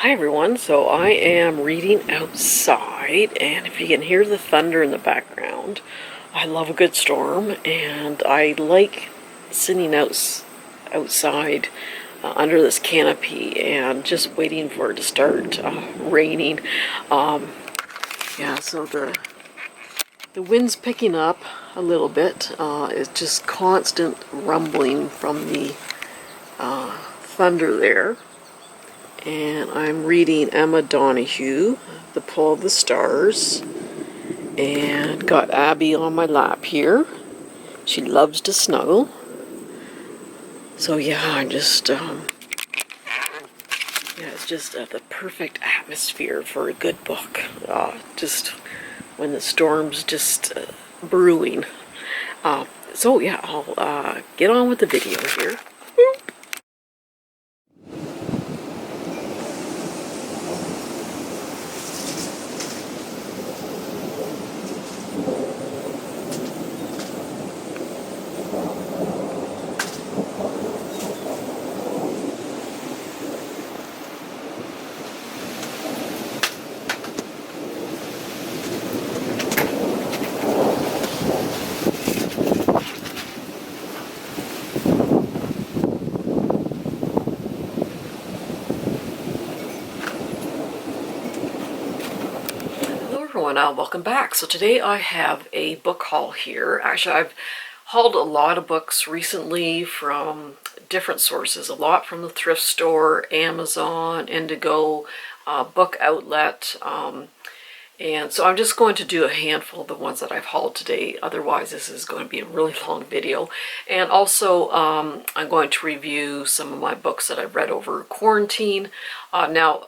Hi everyone, so I am reading outside, and if you can hear the thunder in the background, I love a good storm, and I like sitting outside under this canopy and just waiting for it to start raining. So the wind's picking up a little bit. It's just constant rumbling from the thunder there. And I'm reading Emma Donoghue, The Pull of the Stars, and got Abby on my lap here. She loves to snuggle. So I'm just, it's just the perfect atmosphere for a good book. Just when the storm's just brewing. I'll get on with the video here. Welcome back. So today I have a book haul here. Actually, I've hauled a lot of books recently from different sources, a lot from the thrift store, Amazon, Indigo, Bookoutlet, and so I'm just going to do a handful of the ones that I've hauled today. Otherwise, this is going to be a really long video. And also, I'm going to review some of my books that I've read over quarantine. Now,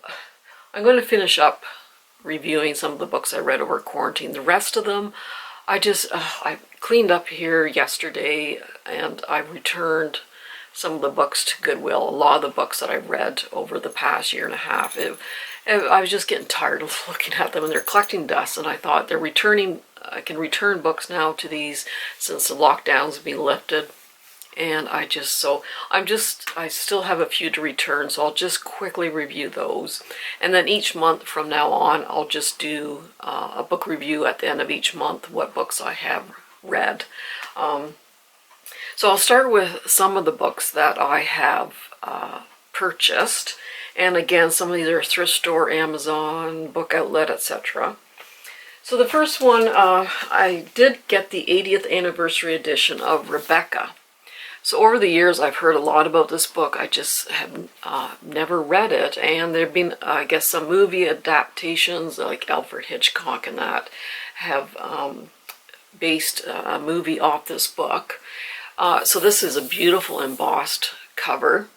I'm going to finish up reviewing some of the books I read over quarantine. The rest of them, I cleaned up here yesterday, and I returned some of the books to Goodwill. A lot of the books that I read over the past year and a half, I was just getting tired of looking at them, and they're collecting dust, and I thought I can return books now to these since the lockdowns have been lifted. And I still have a few to return, so I'll just quickly review those. And then each month from now on, I'll just do a book review at the end of each month, what books I have read. So I'll start with some of the books that I have purchased. And again, some of these are thrift store, Amazon, Bookoutlet, etc. So the first one, I did get the 80th anniversary edition of Rebecca. So over the years, I've heard a lot about this book. I just have never read it. And there have been, I guess, some movie adaptations, like Alfred Hitchcock and that, have based a movie off this book. So this is a beautiful embossed cover.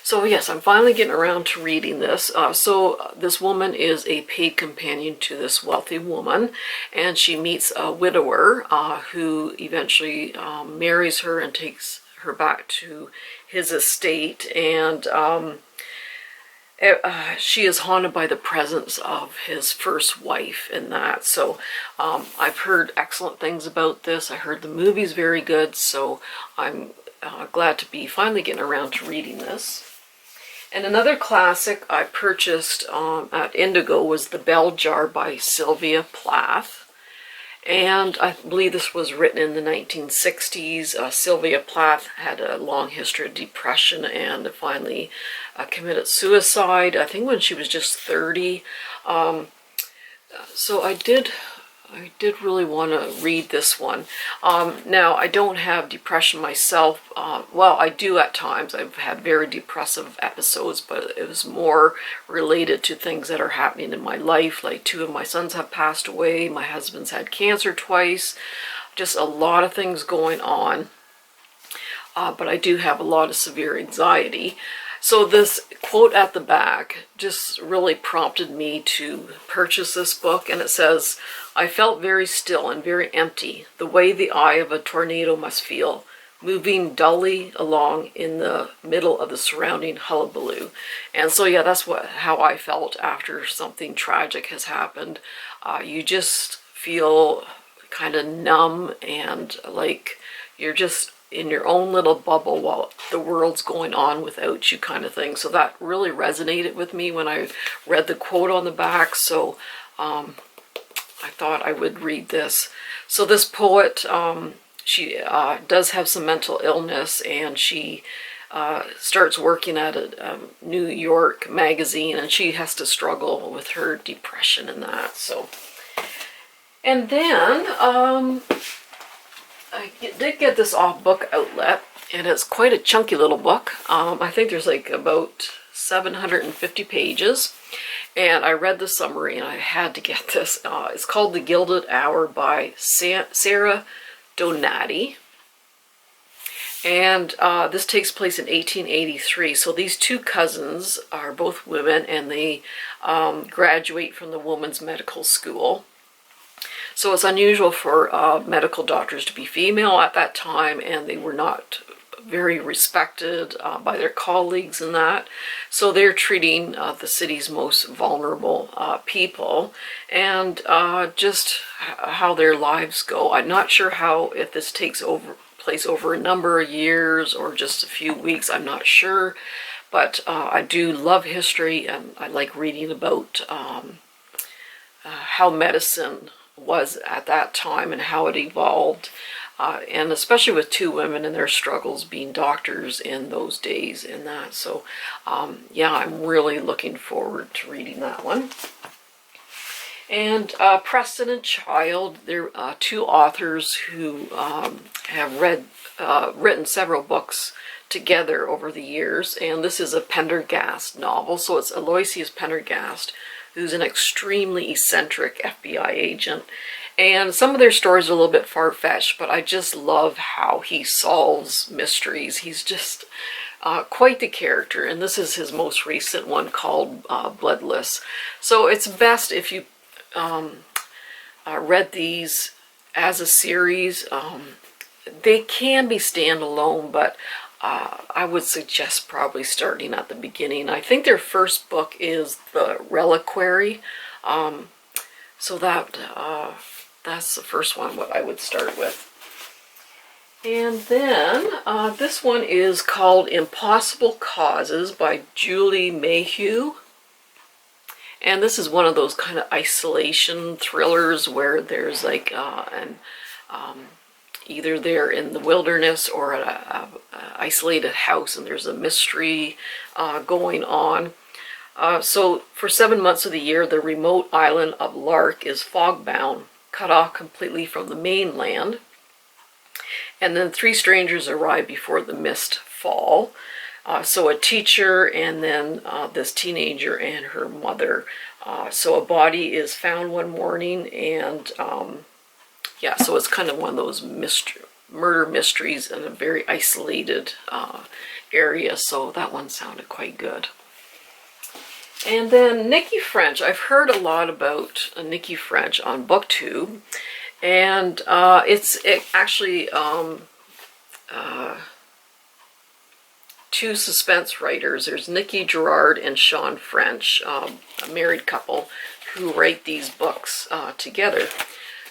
So yes, I'm finally getting around to reading this. So this woman is a paid companion to this wealthy woman, and she meets a widower who eventually marries her and takes her back to his estate, and she is haunted by the presence of his first wife in that. So I've heard excellent things about this. I heard the movie's very good, so I'm glad to be finally getting around to reading this. And another classic I purchased at Indigo was The Bell Jar by Sylvia Plath. And I believe this was written in the 1960s. Sylvia Plath had a long history of depression and finally committed suicide, I think when she was just 30. So I did really want to read this one. Now, I don't have depression myself. Well, I do at times. I've had very depressive episodes, but it was more related to things that are happening in my life. Like 2 of my sons have passed away. My husband's had cancer twice. Just a lot of things going on. But I do have a lot of severe anxiety. So this quote at the back just really prompted me to purchase this book, and it says, "I felt very still and very empty, the way the eye of a tornado must feel, moving dully along in the middle of the surrounding hullabaloo." And so that's how I felt after something tragic has happened. You just feel kind of numb and like you're just in your own little bubble while the world's going on without you, kind of thing. So that really resonated with me when I read the quote on the back. So I thought I would read this. So this poet, she does have some mental illness, and she starts working at a New York magazine, and she has to struggle with her depression and that. So, and then I did get this off Bookoutlet, and it's quite a chunky little book. I think there's like about 750 pages, and I read the summary, and I had to get this. It's called The Gilded Hour by Sarah Donati. And this takes place in 1883. So these two cousins are both women, and they graduate from the women's medical school. So it's unusual for medical doctors to be female at that time, and they were not very respected by their colleagues and that. So they're treating the city's most vulnerable people, and just how their lives go. I'm not sure if this takes place over a number of years or just a few weeks. I'm not sure, but I do love history, and I like reading about how medicine was at that time and how it evolved, and especially with two women and their struggles being doctors in those days and that. So yeah, I'm really looking forward to reading that one. And Preston and Child, they're two authors who have written several books together over the years, and this is a Pendergast novel. So it's Aloysius Pendergast, who's an extremely eccentric FBI agent. And some of their stories are a little bit far-fetched, but I just love how he solves mysteries. He's just quite the character, and this is his most recent one called Bloodless. So it's best if you read these as a series. They can be standalone, but I would suggest probably starting at the beginning. I think their first book is The Reliquary, so that's the first one what I would start with. And then this one is called Impossible Causes by Julie Mayhew. And this is one of those kind of isolation thrillers where there's like either they're in the wilderness or at a isolated house, and there's a mystery going on. So for 7 months of the year, the remote island of Lark is fog-bound, cut off completely from the mainland. And then 3 strangers arrive before the mist fall. So a teacher, and then this teenager and her mother. So a body is found one morning, and yeah, so it's kind of one of those murder mysteries in a very isolated area. So that one sounded quite good. And then Nikki French. I've heard a lot about Nikki French on BookTube, and it's actually two suspense writers. There's Nikki Gerard and Sean French, a married couple, who write these books together.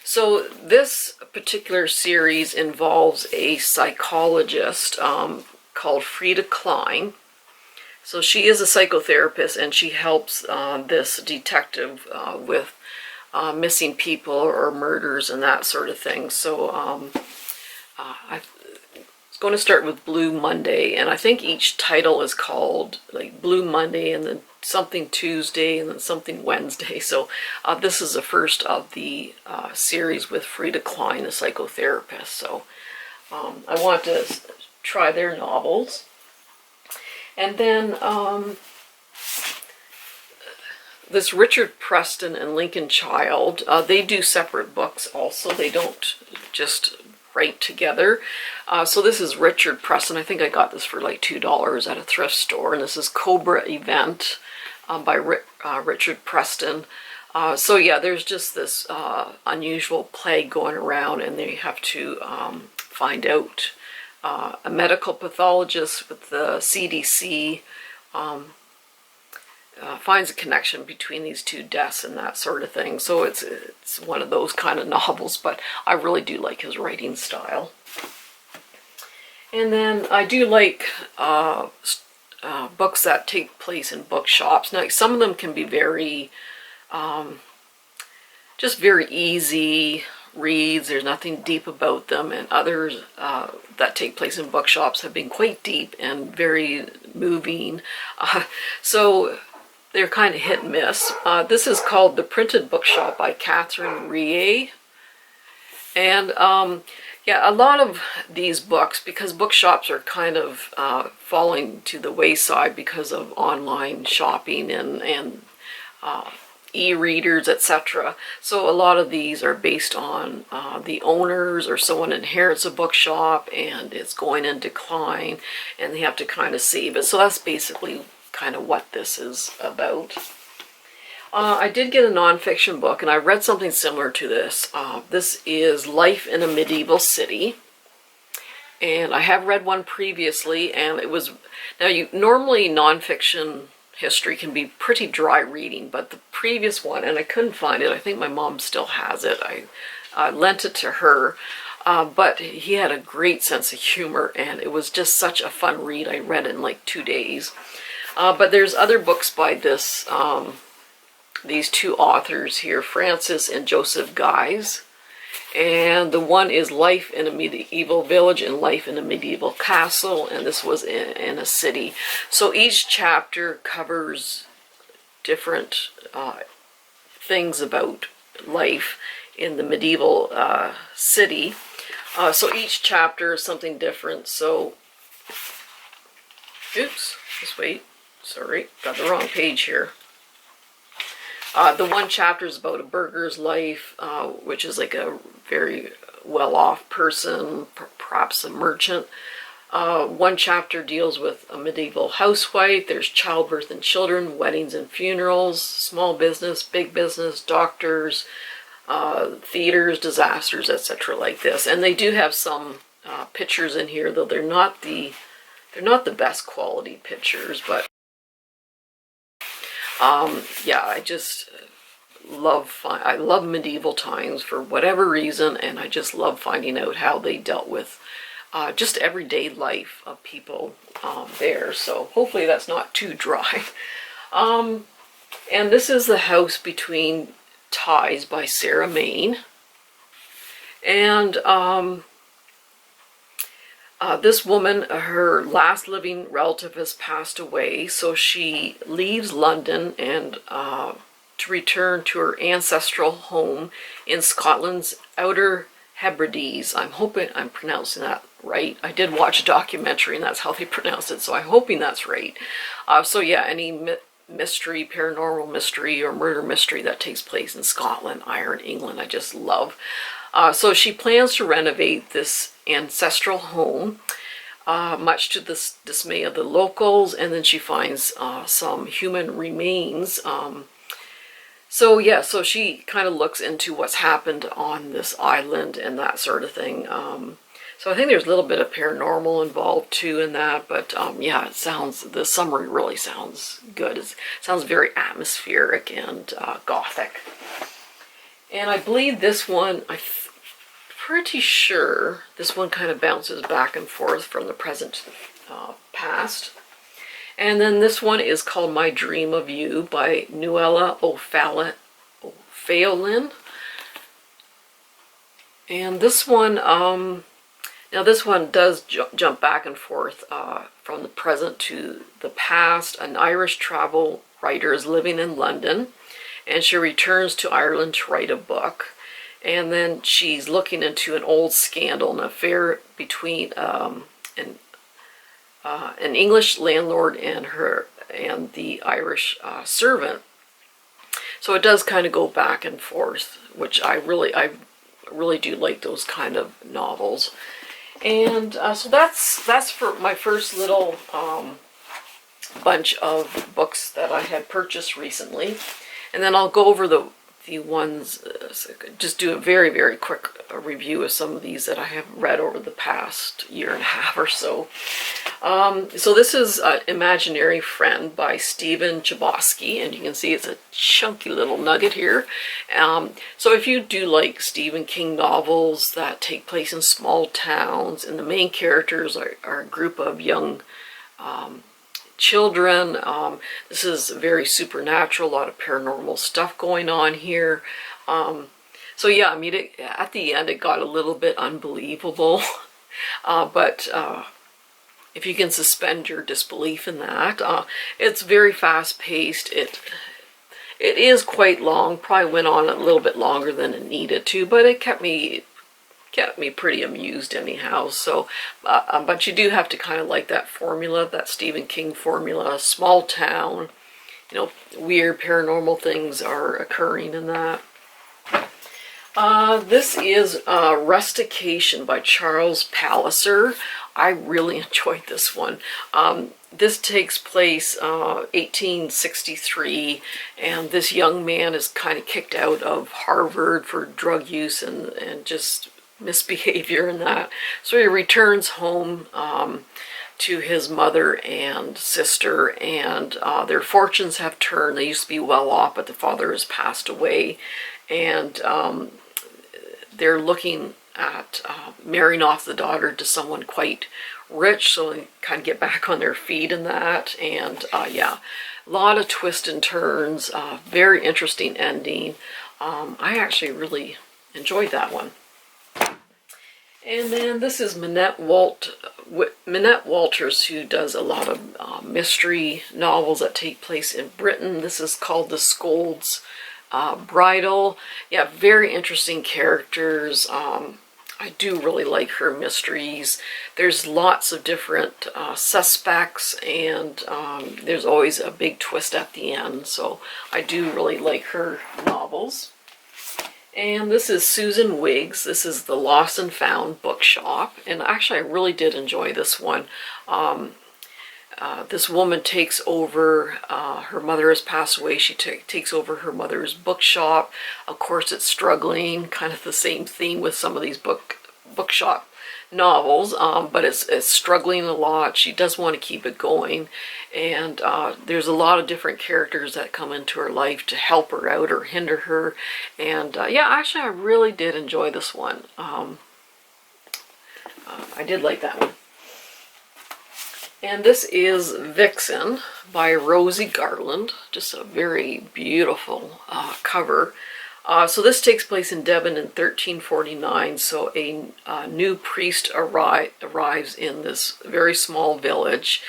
So this particular series involves a psychologist called Frida Klein. So she is a psychotherapist, and she helps this detective with missing people or murders and that sort of thing. So I was going to start with Blue Monday, and I think each title is called like Blue Monday, and then something Tuesday, and then something Wednesday. So this is the first of the series with Frida Klein, the psychotherapist. So I want to try their novels. And then this Richard Preston and Lincoln Child, they do separate books also. They don't just write together. So this is Richard Preston. I think I got this for like $2 at a thrift store. And this is Cobra Event by Richard Preston. So yeah, there's just this unusual plague going around, and they have to find out. A medical pathologist with the CDC finds a connection between these two deaths and that sort of thing. So it's one of those kind of novels, but I really do like his writing style. And then I do like books that take place in bookshops. Now, some of them can be very, just very easy reads. There's nothing deep about them, and others that take place in bookshops have been quite deep and very moving. So they're kind of hit and miss. This is called The Printed Bookshop by Catherine Rie. And yeah, a lot of these books, because bookshops are kind of falling to the wayside because of online shopping and e-readers, etc. So a lot of these are based on the owners, or someone inherits a bookshop and it's going in decline and they have to kind of save it. So that's basically kind of what this is about. I did get a nonfiction book, and I read something similar to this. This is Life in a Medieval City, and I have read one previously, and it was, now normally nonfiction history can be pretty dry reading, but the previous one, and I couldn't find it, I think my mom still has it, I lent it to her, but he had a great sense of humor, and it was just such a fun read. I read it in like 2 days. But there's other books by this, these two authors here, Francis and Joseph Guise. And the one is Life in a Medieval Village and Life in a Medieval Castle, and this was in a city. So each chapter covers different things about life in the medieval city. So each chapter is something different. So, oops, just wait, sorry, got the wrong page here. The one chapter is about a burgher's life, which is like a very well-off person, perhaps a merchant. One chapter deals with a medieval housewife. There's childbirth and children, weddings and funerals, small business, big business, doctors, theaters, disasters, etc. like this. And they do have some pictures in here, though they're not the best quality pictures, but yeah, I just I love medieval times for whatever reason, and I just love finding out how they dealt with just everyday life of people there. So hopefully that's not too dry. And this is The House Between Ties by Sarah Maine. And this woman, her last living relative has passed away, so she leaves London and to return to her ancestral home in Scotland's Outer Hebrides. I'm hoping I'm pronouncing that right. I did watch a documentary and that's how they pronounce it, so I'm hoping that's right. So yeah, any mystery, paranormal mystery, or murder mystery that takes place in Scotland, Ireland, England, I just love. So she plans to renovate this ancestral home, much to the dismay of the locals, and then she finds some human remains. So yeah, so she kind of looks into what's happened on this island and that sort of thing. So I think there's a little bit of paranormal involved too in that, but yeah, the summary really sounds good. It sounds very atmospheric and gothic. And I believe this one, I'm pretty sure this one kind of bounces back and forth from the present to the past. And then this one is called My Dream of You by Nuala O'Pheolin. And this one, now this one does jump back and forth from the present to the past. An Irish travel writer is living in London, and she returns to Ireland to write a book. And then she's looking into an old scandal, an affair between an English landlord and the Irish servant. So it does kind of go back and forth, which I really do like those kind of novels. And so that's for my first little bunch of books that I had purchased recently. And then I'll go over the the ones, just do a very, very quick review of some of these that I have read over the past year and a half or so. So this is Imaginary Friend by Stephen Chbosky, and you can see it's a chunky little nugget here. So if you do like Stephen King novels that take place in small towns, and the main characters are a group of young children, this is very supernatural, a lot of paranormal stuff going on here. So yeah, I mean, at the end it got a little bit unbelievable, but if you can suspend your disbelief in that, it's very fast-paced. It is quite long, probably went on a little bit longer than it needed to, but it kept me pretty amused anyhow. So, but you do have to kind of like that formula, that Stephen King formula, small town, you know, weird paranormal things are occurring in that. This is Rustication by Charles Palliser. I really enjoyed this one. This takes place 1863, and this young man is kind of kicked out of Harvard for drug use and just misbehavior and that. So he returns home to his mother and sister, and their fortunes have turned. They used to be well off, but the father has passed away, and they're looking at marrying off the daughter to someone quite rich, so they kind of get back on their feet in that. And yeah, a lot of twists and turns, very interesting ending. I actually really enjoyed that one. And then this is Minette Walters, who does a lot of mystery novels that take place in Britain. This is called The Scold's Bridal. Yeah, very interesting characters. I do really like her mysteries. There's lots of different suspects, and there's always a big twist at the end. So I do really like her novels. And this is Susan Wiggs. This is the Lost and Found Bookshop. And actually, I really did enjoy this one. This woman takes over, her mother has passed away, she takes over her mother's bookshop. Of course, it's struggling, kind of the same theme with some of these bookshop novels, but it's struggling a lot. She does want to keep it going, and there's a lot of different characters that come into her life to help her out or hinder her. And yeah, actually I really did enjoy this one. I did like that one. And this is Vixen by Rosie Garland. Just a very beautiful cover. So this takes place in Devon in 1349. So a new priest arrives in this very small village.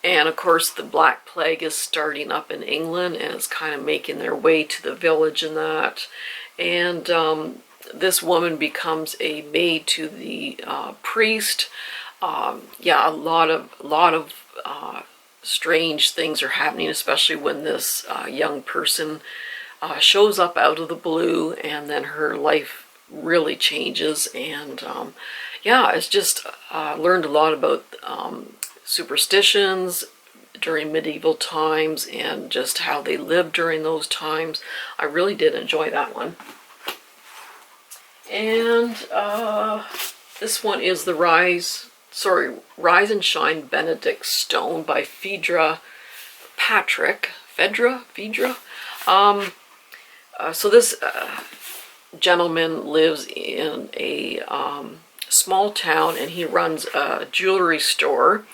And of course the Black Plague is starting up in England, and it's kind of making their way to the village and that. And this woman becomes a maid to the priest. Yeah, a lot of strange things are happening, especially when this young person shows up out of the blue, and then her life really changes. And yeah, it's just learned a lot about superstitions during medieval times and just how they lived during those times. I really did enjoy that one. And this one is the Rise and Shine Benedict Stone by Phaedra Patrick. Phaedra? So this gentleman lives in a small town, and he runs a jewelry store.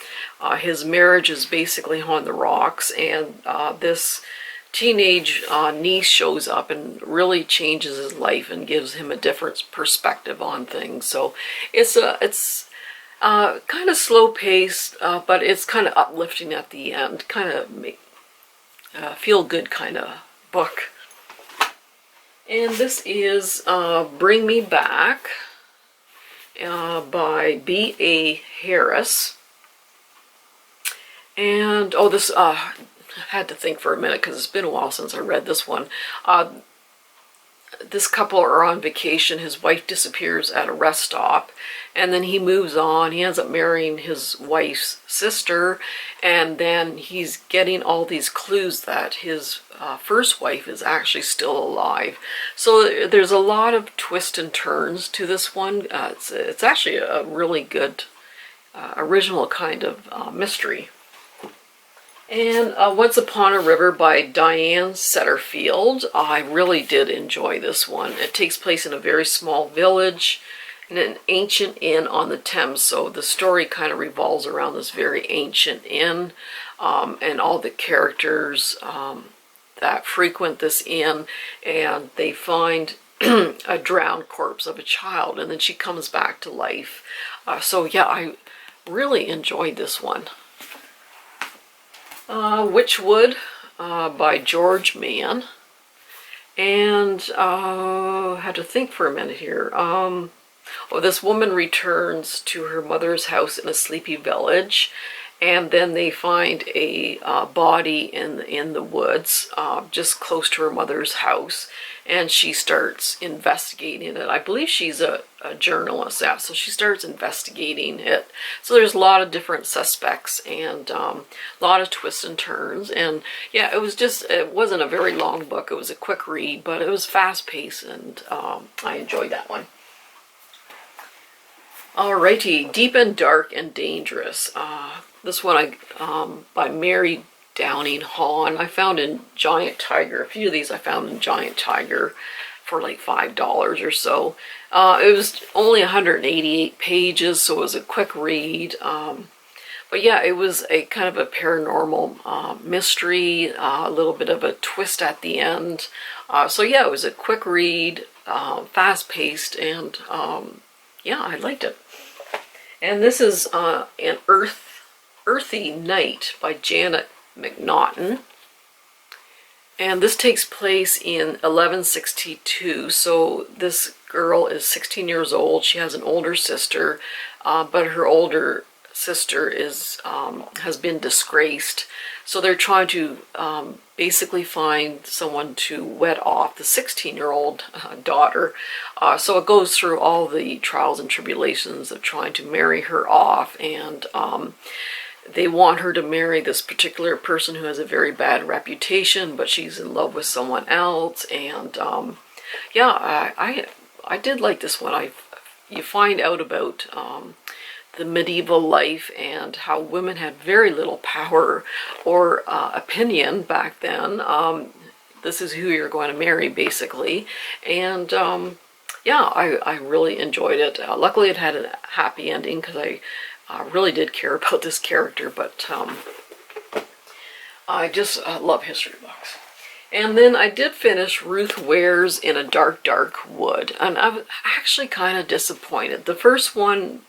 His marriage is basically on the rocks, and this teenage niece shows up and really changes his life and gives him a different perspective on things. So it's kind of slow paced, but it's kind of uplifting at the end, kind of feel good kind of book. And this is Bring Me Back by B.A. Harris. And oh, this I had to think for a minute because it's been a while since I read this one. this couple are on vacation. His wife disappears at a rest stop, and then he moves on. He ends up marrying his wife's sister, and then he's getting all these clues that his first wife is actually still alive. So there's a lot of twists and turns to this one. It's actually a really good original kind of mystery. And Once Upon a River by Diane Setterfield. I really did enjoy this one. It takes place in a very small village in an ancient inn on the Thames. So the story kind of revolves around this very ancient inn and all the characters that frequent this inn. And they find a drowned corpse of a child, and then she comes back to life. So yeah, I really enjoyed this one. Witchwood by George Mann. And had to think for a minute here. This woman returns to her mother's house in a sleepy village, and then they find a body in the woods just close to her mother's house, and she starts investigating it. I believe she's a journalist, yeah, so she starts investigating it. So there's a lot of different suspects and a lot of twists and turns, and yeah, it wasn't a very long book. It was a quick read, but it was fast-paced, and I enjoyed that one. Alrighty, Deep and Dark and Dangerous. This one by Mary Downing Hahn. I found in Giant Tiger. A few of these I found in Giant Tiger for like $5 or so. It was only 188 pages, so it was a quick read. But yeah, it was a kind of a paranormal mystery, a little bit of a twist at the end. So yeah, it was a quick read, fast-paced, and yeah, I liked it. And this is an Earthy Night by Janet McNaughton. And this takes place in 1162. So this girl is 16 years old. She has an older sister, but her older sister has been disgraced. So they're trying to basically find someone to wed off the 16-year-old daughter. So it goes through all the trials and tribulations of trying to marry her off, and they want her to marry this particular person who has a very bad reputation, but she's in love with someone else. And yeah, I did like this one. You find out about the medieval life and how women had very little power or opinion back then. This is who you're going to marry, basically. And yeah, I really enjoyed it. Luckily, it had a happy ending because I really did care about this character, but I just love history books. And then I did finish Ruth Wears in a Dark, Dark Wood, and I was actually kind of disappointed. The first one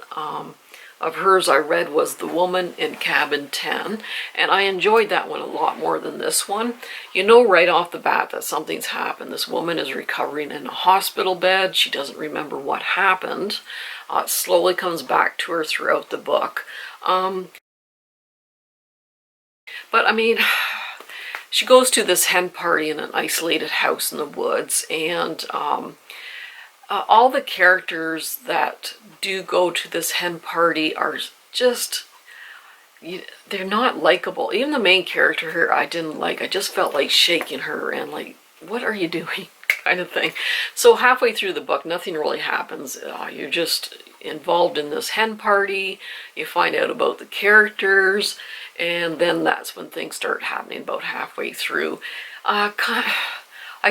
of hers I read was The Woman in Cabin 10, and I enjoyed that one a lot more than this one. You know right off the bat that something's happened. This woman is recovering in a hospital bed. She doesn't remember what happened. It slowly comes back to her throughout the book. But I mean, she goes to this hen party in an isolated house in the woods, and all the characters that do go to this hen party are just, they're not likable. Even the main character here I didn't like. I just felt like shaking her and like, what are you doing? Kind of thing. So halfway through the book, nothing really happens. You're just involved in this hen party. You find out about the characters, and then that's when things start happening about halfway through. I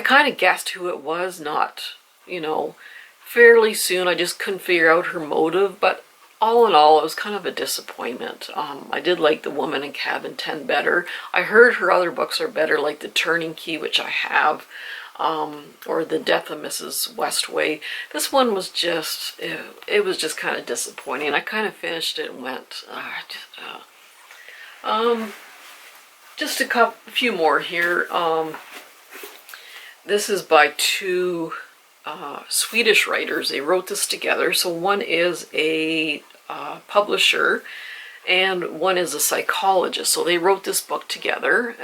kind of guessed who it was, not, fairly soon. I just couldn't figure out her motive, but all in all, it was kind of a disappointment. I did like The Woman in Cabin 10 better. I heard her other books are better, like The Turning Key, which I have, or The Death of Mrs. Westway. This one was just, it was just kind of disappointing. I kind of finished it and went, just a few more here. This is by two Swedish writers. They wrote this together. So one is a publisher and one is a psychologist. So they wrote this book together.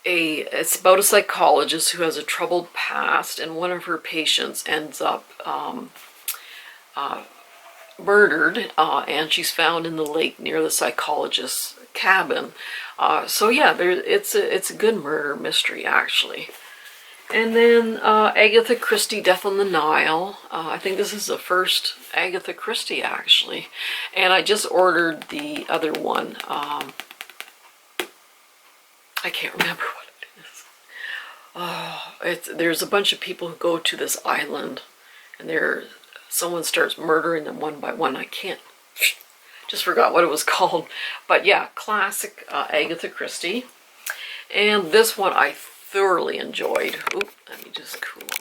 it's about a psychologist who has a troubled past, and one of her patients ends up murdered, and she's found in the lake near the psychologist's cabin. So yeah, it's a good murder mystery, actually. And then Agatha Christie, Death on the Nile. I think this is the first Agatha Christie, actually. And I just ordered the other one. I can't remember what it is. There's a bunch of people who go to this island, and someone starts murdering them one by one. I can't, just forgot what it was called. But yeah, classic Agatha Christie. And this one I thoroughly enjoyed. Oop, let me just cool off.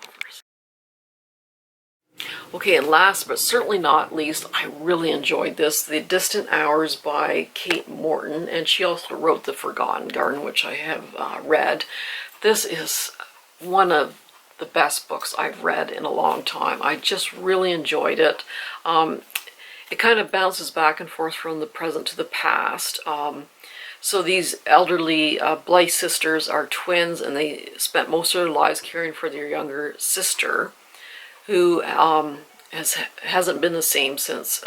Okay, and last but certainly not least, I really enjoyed this, The Distant Hours by Kate Morton, and she also wrote The Forgotten Garden, which I have read. This is one of the best books I've read in a long time. I just really enjoyed it. It kind of bounces back and forth from the present to the past. So these elderly Blythe sisters are twins, and they spent most of their lives caring for their younger sister, who hasn't been the same since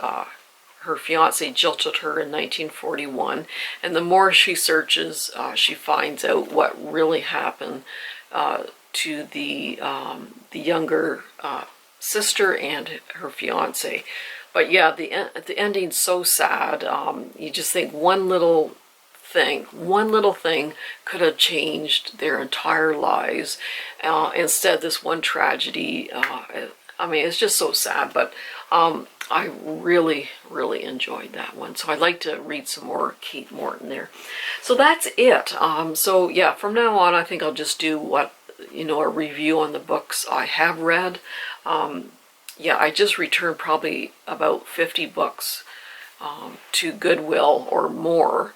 her fiance jilted her in 1941. And the more she searches, she finds out what really happened to the younger sister and her fiance. But yeah, the ending's so sad. You just think one little thing could have changed their entire lives. Instead, this one tragedy, I mean, it's just so sad, but I really, really enjoyed that one. So I'd like to read some more Kate Morton there. So that's it. So yeah, from now on, I think I'll just do a review on the books I have read. Yeah, I just returned probably about 50 books to Goodwill or more.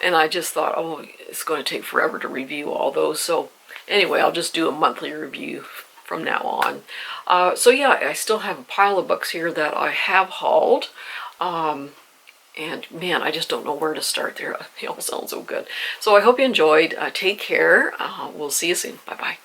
And I just thought, oh, it's going to take forever to review all those. So anyway, I'll just do a monthly review from now on. So yeah, I still have a pile of books here that I have hauled. And man, I just don't know where to start there. They all sound so good. So I hope you enjoyed. Take care. We'll see you soon. Bye-bye.